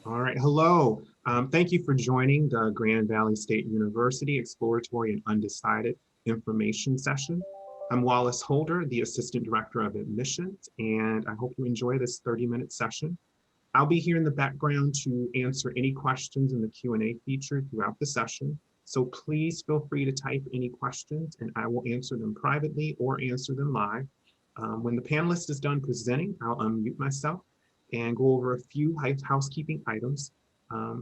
All right, hello. Thank you for joining the Grand Valley State University Exploratory and Undecided Information Session. I'm Wallace Holder, the Assistant Director of Admissions, and I hope you enjoy this 30-minute session. I'll be here in the background to answer any questions in the Q&A feature throughout the session. So please feel free to type any questions and I will answer them privately or answer them live. When the panelist is done presenting, I'll unmute myself and go over a few housekeeping items.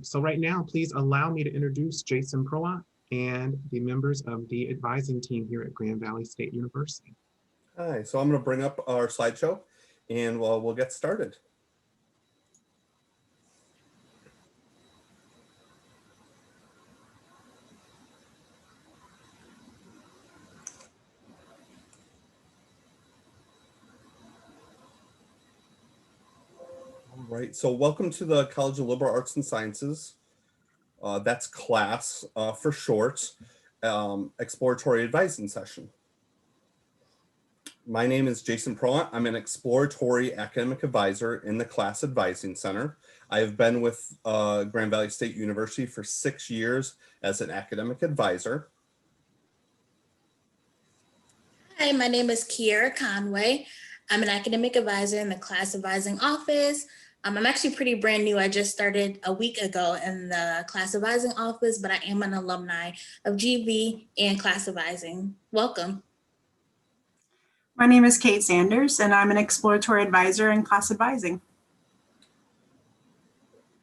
So right now, please allow me to introduce Jason Proat and the members of the advising team here at Grand Valley State University. Hi, so I'm going to bring up our slideshow and we'll get started. All right, so welcome to the College of Liberal Arts and Sciences. That's class for short, exploratory advising session. My name is Jason Proat. I'm an exploratory academic advisor in the Class Advising Center. I have been with Grand Valley State University for 6 years as an academic advisor. Hi, my name is Kiera Conway. I'm an academic advisor in the Class Advising Office. I'm actually pretty brand new. I just started a week ago in the Class Advising Office, but I am an alumni of GV and Class Advising. Welcome. My name is Kate Sanders, and I'm an exploratory advisor in Class Advising.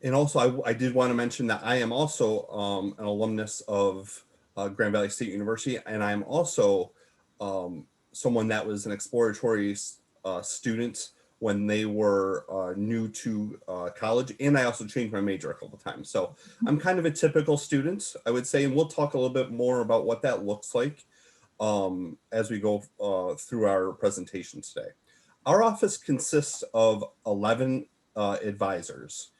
And also, I did want to mention that I am also an alumnus of Grand Valley State University, and I'm also someone that was an exploratory student when they were new to college, and I also changed my major a couple of times. So I'm kind of a typical student, I would say, and we'll talk a little bit more about what that looks like as we go through our presentation today. Our office consists of 11 advisors.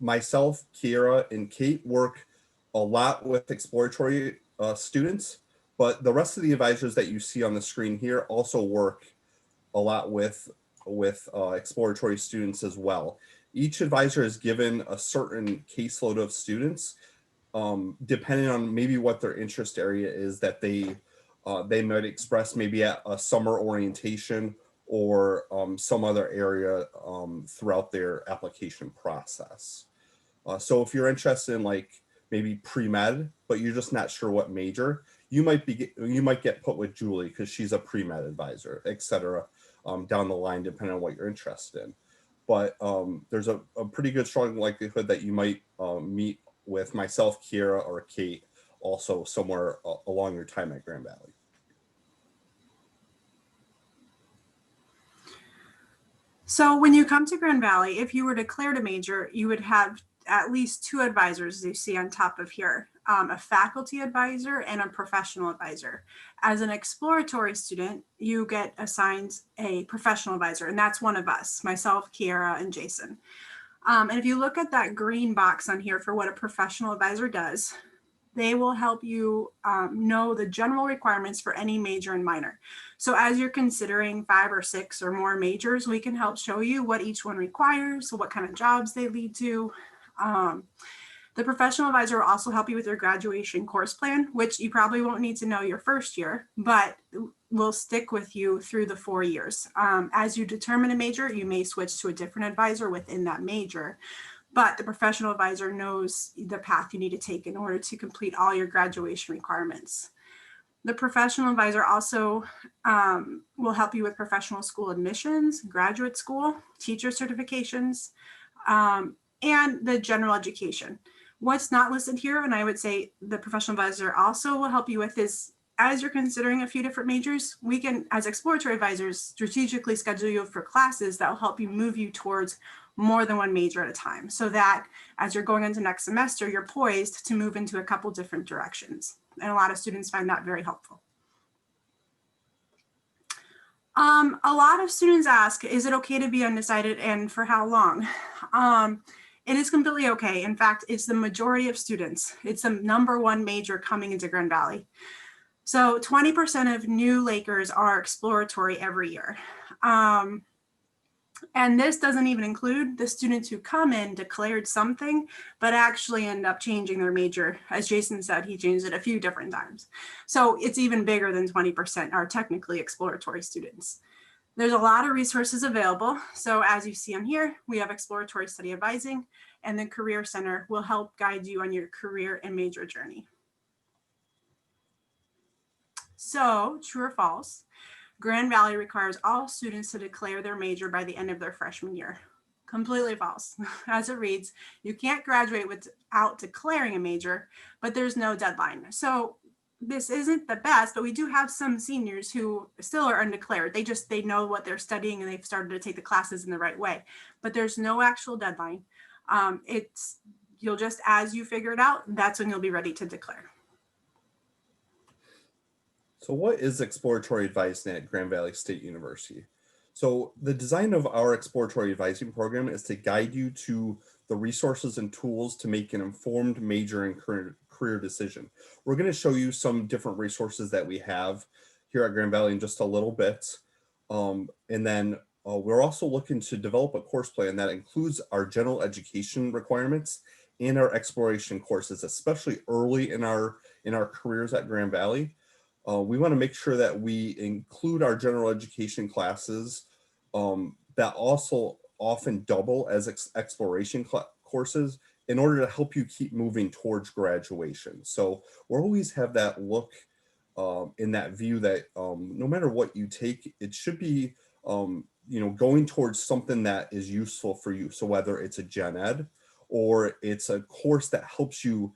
Myself, Kiera, and Kate work a lot with exploratory students, but the rest of the advisors that you see on the screen here also work a lot with exploratory students as well. Each advisor is given a certain caseload of students, depending on maybe what their interest area is that they might express maybe at a summer orientation or some other area throughout their application process. So if you're interested in like maybe pre-med, but you're just not sure what major, you might get put with Julie because she's a pre-med advisor, etc. Down the line, depending on what you're interested in. But there's a pretty good strong likelihood that you might meet with myself, Kiera, or Kate also somewhere along your time at Grand Valley. So when you come to Grand Valley, if you were declared a major, you would have at least 2 advisors, as you see on top of here, a faculty advisor and a professional advisor. As an exploratory student, you get assigned a professional advisor, and that's one of us, myself, Kiera, and Jason. And if you look at that green box on here for what a professional advisor does, they will help you know the general requirements for any major and minor. So as you're considering 5 or 6 or more majors, we can help show you what each one requires, so what kind of jobs they lead to. The professional advisor will also help you with your graduation course plan, which you probably won't need to know your first year, but will stick with you through the 4 years. As you determine a major, you may switch to a different advisor within that major, but the professional advisor knows the path you need to take in order to complete all your graduation requirements. The professional advisor also will help you with professional school admissions, graduate school, teacher certifications, and the general education. What's not listed here, and I would say the professional advisor also will help you with, is as you're considering a few different majors, we can, as exploratory advisors, strategically schedule you for classes that will help you move you towards more than one major at a time, so that as you're going into next semester, you're poised to move into a couple different directions. And a lot of students find that very helpful. A lot of students ask, is it okay to be undecided and for how long? It is completely okay. In fact, it's the majority of students. It's the #1 major coming into Grand Valley. So 20% of new Lakers are exploratory every year. And this doesn't even include the students who come in declared something, but actually end up changing their major. As Jason said, he changed it a few different times. So it's even bigger than 20% are technically exploratory students. There's a lot of resources available. So as you see on here, we have exploratory study advising, and the Career Center will help guide you on your career and major journey. So true or false? Grand Valley requires all students to declare their major by the end of their freshman year. Completely false. As it reads, you can't graduate without declaring a major, but there's no deadline. So this isn't the best, but we do have some seniors who still are undeclared. They know what they're studying and they've started to take the classes in the right way, but there's no actual deadline. You'll just, as you figure it out, that's when you'll be ready to declare. So what is exploratory advising at Grand Valley State University? So the design of our exploratory advising program is to guide you to the resources and tools to make an informed major and career decision. We're going to show you some different resources that we have here at Grand Valley in just a little bit. And then we're also looking to develop a course plan that includes our general education requirements and our exploration courses, especially early in our careers at Grand Valley. We want to make sure that we include our general education classes that also often double as exploration courses in order to help you keep moving towards graduation. So we'll always have that look in that view that no matter what you take, it should be going towards something that is useful for you. So whether it's a gen ed or it's a course that helps you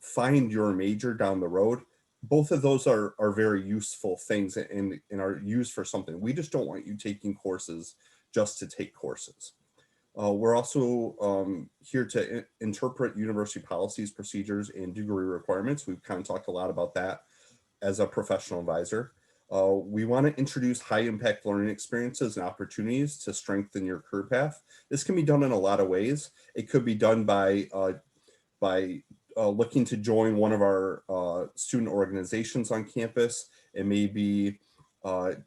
find your major down the road, both of those are very useful things and are used for something. We just don't want you taking courses just to take courses. We're also here to interpret university policies, procedures, and degree requirements. We've kind of talked a lot about that as a professional advisor. We want to introduce high impact learning experiences and opportunities to strengthen your career path. This can be done in a lot of ways. It could be done by looking to join one of our student organizations on campus. It may be to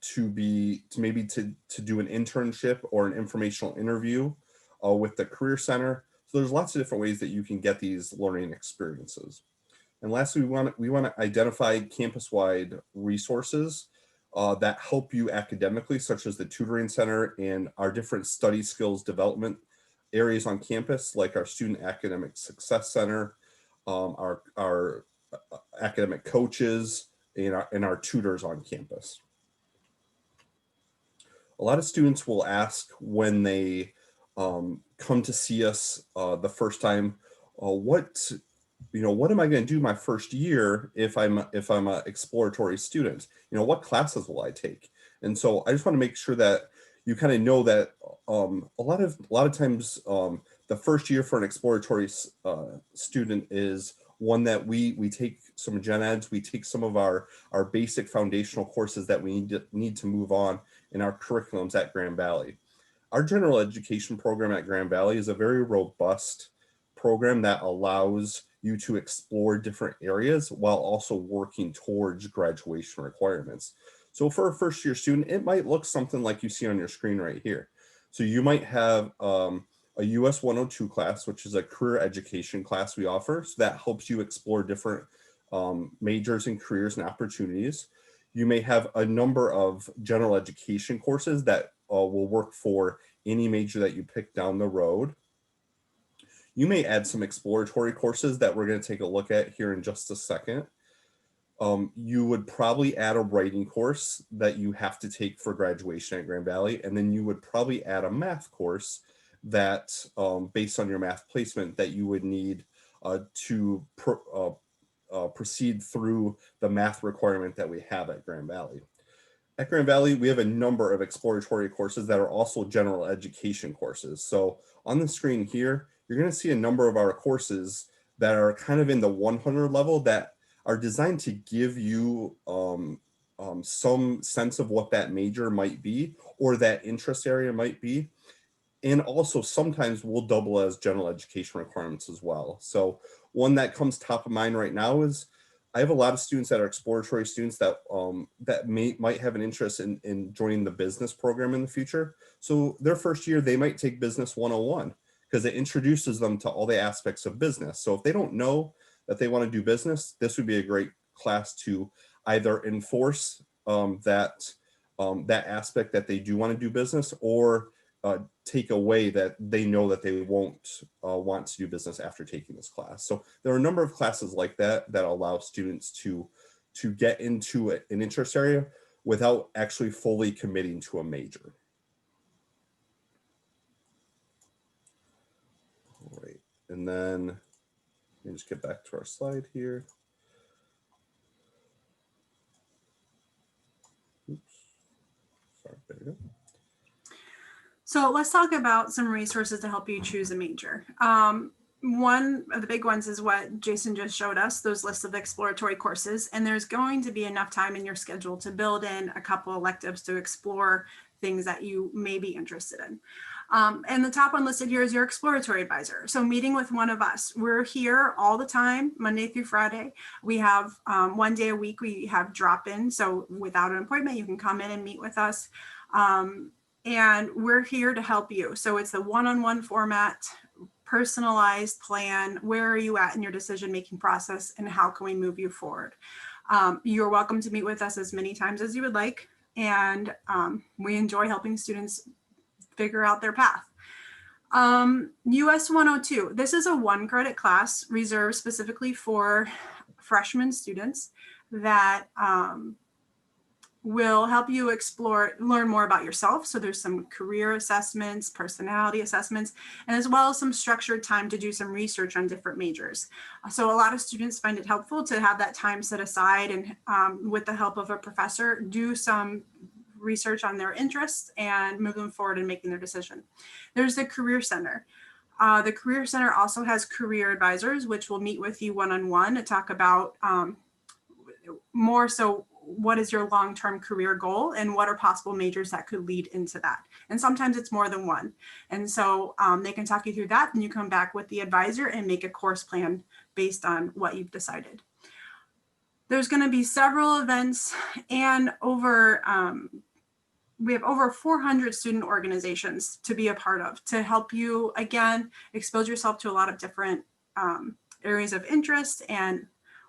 do an internship or an informational interview with the Career Center. So there's lots of different ways that you can get these learning experiences. And lastly, we want to identify campus-wide resources that help you academically, such as the tutoring center and our different study skills development areas on campus, like our Student Academic Success Center, our academic coaches, and our tutors on campus. A lot of students will ask when they come to see us the first time, what am I going to do my first year if I'm an exploratory student? What classes will I take? And so I just want to make sure that you kind of know that a lot of times the first year for an exploratory student is one that we take some gen eds, we take some of our basic foundational courses that we need to move on in our curriculums at Grand Valley. Our general education program at Grand Valley is a very robust program that allows you to explore different areas while also working towards graduation requirements. So for a first year student, it might look something like you see on your screen right here. So you might have a US 102 class, which is a career education class we offer. So that helps you explore different majors and careers and opportunities. You may have a number of general education courses that will work for any major that you pick down the road. You may add some exploratory courses that we're going to take a look at here in just a second. You would probably add a writing course that you have to take for graduation at Grand Valley, and then you would probably add a math course that, based on your math placement, that you would need to proceed through the math requirement that we have at Grand Valley. At Grand Valley, we have a number of exploratory courses that are also general education courses. So on the screen here, you're going to see a number of our courses that are kind of in the 100 level that are designed to give you some sense of what that major might be or that interest area might be. And also sometimes will double as general education requirements as well. So one that comes top of mind right now is I have a lot of students that are exploratory students that might have an interest in joining the business program in the future. So their first year, they might take Business 101 because it introduces them to all the aspects of business. So if they don't know that they want to do business, this would be a great class to either enforce that aspect that they do want to do business, or take away that they know that they won't want to do business after taking this class. So there are a number of classes like that that allow students to get into an interest area without actually fully committing to a major. All right, and then let me just get back to our slide here. Oops. Sorry, there we go. So let's talk about some resources to help you choose a major. One of the big ones is what Jason just showed us, those lists of exploratory courses. And there's going to be enough time in your schedule to build in a couple electives to explore things that you may be interested in. And the top one listed here is your exploratory advisor. So meeting with one of us. We're here all the time, Monday through Friday. We have 1 day a week, we have drop-in. So without an appointment, you can come in and meet with us. And we're here to help you. So it's a one-on-one format, personalized plan. Where are you at in your decision-making process, and how can we move you forward? You're welcome to meet with us as many times as you would like. And we enjoy helping students figure out their path. US 102, this is a 1-credit class reserved specifically for freshman students that will help you learn more about yourself. So there's some career assessments, personality assessments, and as well as some structured time to do some research on different majors. So a lot of students find it helpful to have that time set aside and with the help of a professor, do some research on their interests and move them forward in making their decision. There's the Career Center. The Career Center also has career advisors, which will meet with you one-on-one to talk about more so what is your long-term career goal and what are possible majors that could lead into that. And sometimes it's more than one. And so they can talk you through that, and you come back with the advisor and make a course plan based on what you've decided. There's going to be several events, and we have over 400 student organizations to be a part of to help you, again, expose yourself to a lot of different areas of interest and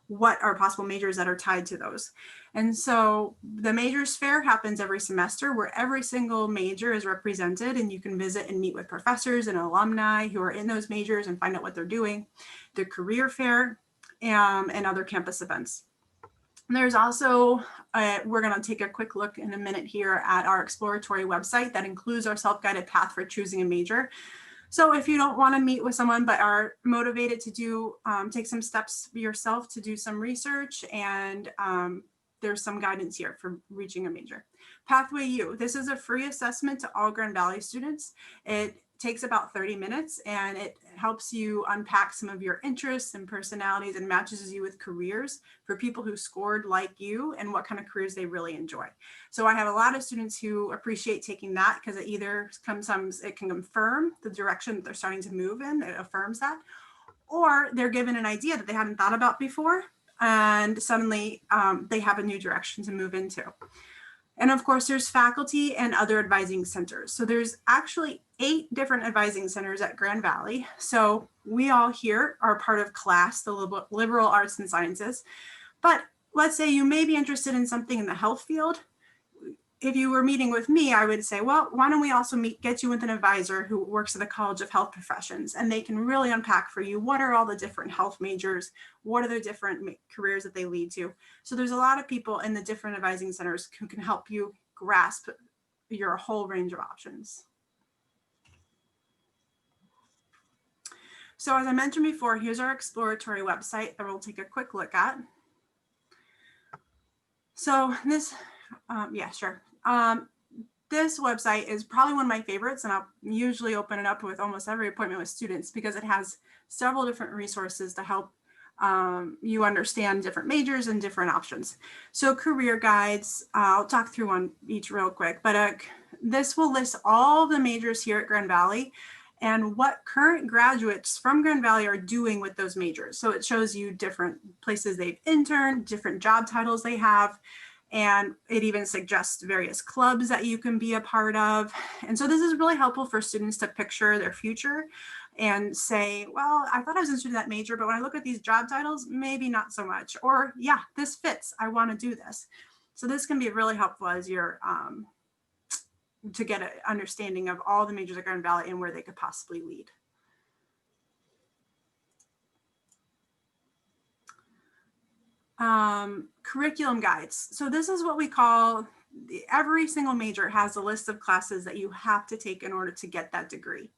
what are possible majors that are tied to those. And so the Majors Fair happens every semester where every single major is represented, and you can visit and meet with professors and alumni who are in those majors and find out what they're doing. The Career Fair and other campus events. There's also, we're going to take a quick look in a minute here at our Exploratory website that includes our self-guided path for choosing a major. So if you don't want to meet with someone but are motivated to take some steps yourself to do some research, and there's some guidance here for reaching a major. Pathway U, this is a free assessment to all Grand Valley students. It takes about 30 minutes, and it helps you unpack some of your interests and personalities and matches you with careers for people who scored like you and what kind of careers they really enjoy. So I have a lot of students who appreciate taking that because it either sometimes it can confirm the direction that they're starting to move in, it affirms that, or they're given an idea that they hadn't thought about before, and suddenly they have a new direction to move into. And of course, there's faculty and other advising centers. So there's actually 8 different advising centers at Grand Valley. So we all here are part of CLASS, the Liberal Arts and Sciences. But let's say you may be interested in something in the health field. If you were meeting with me, I would say, well, why don't we also get you with an advisor who works at the College of Health Professions, and they can really unpack for you what are all the different health majors, what are the different careers that they lead to. So there's a lot of people in the different advising centers who can help you grasp your whole range of options. So as I mentioned before, here's our Exploratory website that we'll take a quick look at. So this, yeah, sure. This website is probably one of my favorites, and I'll usually open it up with almost every appointment with students because it has several different resources to help you understand different majors and different options. So career guides, I'll talk through on each real quick, but this will list all the majors here at Grand Valley and what current graduates from Grand Valley are doing with those majors. So it shows you different places they've interned, different job titles they have, and it even suggests various clubs that you can be a part of. And so this is really helpful for students to picture their future and say, well, I thought I was interested in that major, but when I look at these job titles, maybe not so much. Or yeah, this fits, I want to do this. So this can be really helpful as you're to get an understanding of all the majors at Grand Valley and where they could possibly lead. Curriculum guides. So this is what we call, every single major has a list of classes that you have to take in order to get that degree.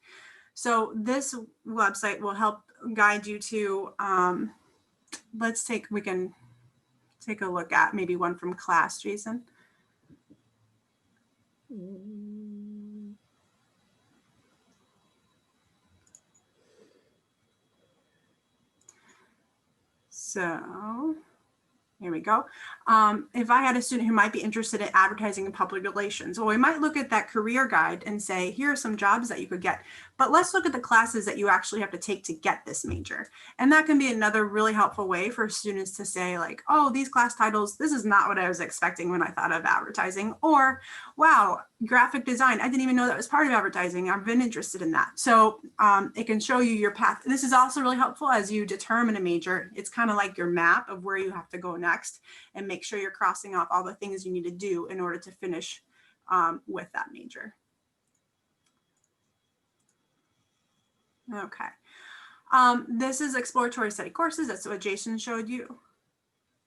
So this website will help guide you to, we can take a look at maybe one from class, Jason. So here we go. If I had a student who might be interested in advertising and public relations, well, we might look at that career guide and say, here are some jobs that you could get, but let's look at the classes that you actually have to take to get this major. And that can be another really helpful way for students to say like, oh, these class titles, this is not what I was expecting when I thought of advertising, or wow, graphic design, I didn't even know that was part of advertising. I've been interested in that. So it can show you your path. This is also really helpful as you determine a major. It's kind of like your map of where you have to go next, and make sure you're crossing off all the things you need to do in order to finish with that major. Okay. This is exploratory study courses. That's what Jason showed you.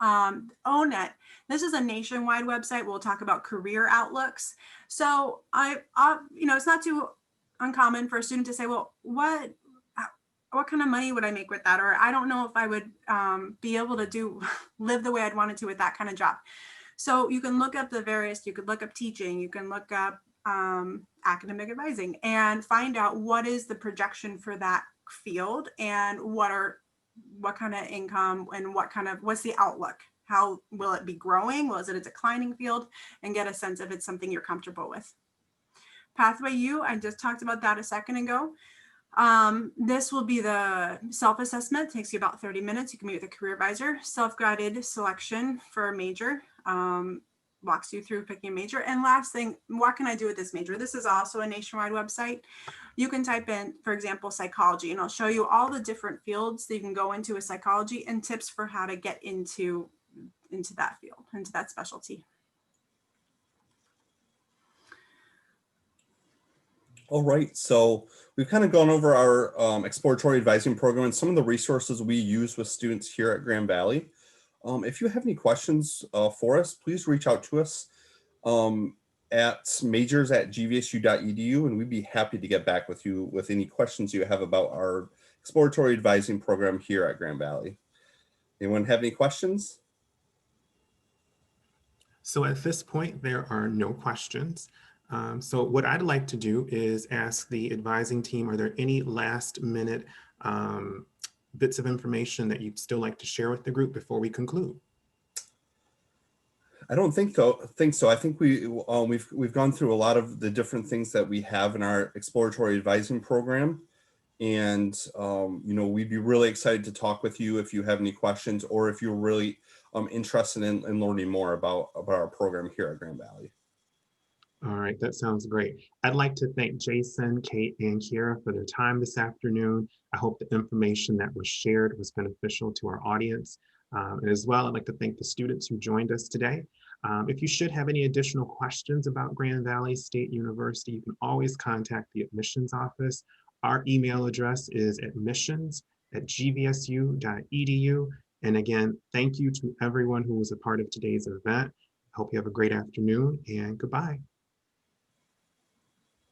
ONET. This is a nationwide website. We'll talk about career outlooks. So it's not too uncommon for a student to say, well, what kind of money would I make with that? Or I don't know if I would be able to live the way I'd wanted to with that kind of job. So you can look up you could look up teaching, you can look up academic advising and find out what is the projection for that field and what kind of income and what's the outlook? How will it be growing? Is it a declining field? And get a sense if it's something you're comfortable with. Pathway U, I just talked about that a second ago. This will be the self-assessment. It takes you about 30 minutes. You can meet with a career advisor. Self-guided selection for a major. Walks you through picking a major. And last thing, what can I do with this major? This is also a nationwide website. You can type in, for example, psychology, and I'll show you all the different fields that you can go into with psychology and tips for how to get into that field, into that specialty. All right, so we've kind of gone over our exploratory advising program and some of the resources we use with students here at Grand Valley. If you have any questions for us, please reach out to us at majors@gvsu.edu, and we'd be happy to get back with you with any questions you have about our exploratory advising program here at Grand Valley. Anyone have any questions? So at this point, there are no questions. So what I'd like to do is ask the advising team, are there any last minute bits of information that you'd still like to share with the group before we conclude? I don't think so. I think we've gone through a lot of the different things that we have in our exploratory advising program, and we'd be really excited to talk with you if you have any questions, or if you're really interested in learning more about our program here at Grand Valley. All right, that sounds great. I'd like to thank Jason, Kate, and Kira for their time this afternoon. I hope the information that was shared was beneficial to our audience. And as well, I'd like to thank the students who joined us today. If you should have any additional questions about Grand Valley State University, you can always contact the admissions office. Our email address is admissions@gvsu.edu. And again, thank you to everyone who was a part of today's event. I hope you have a great afternoon, and goodbye.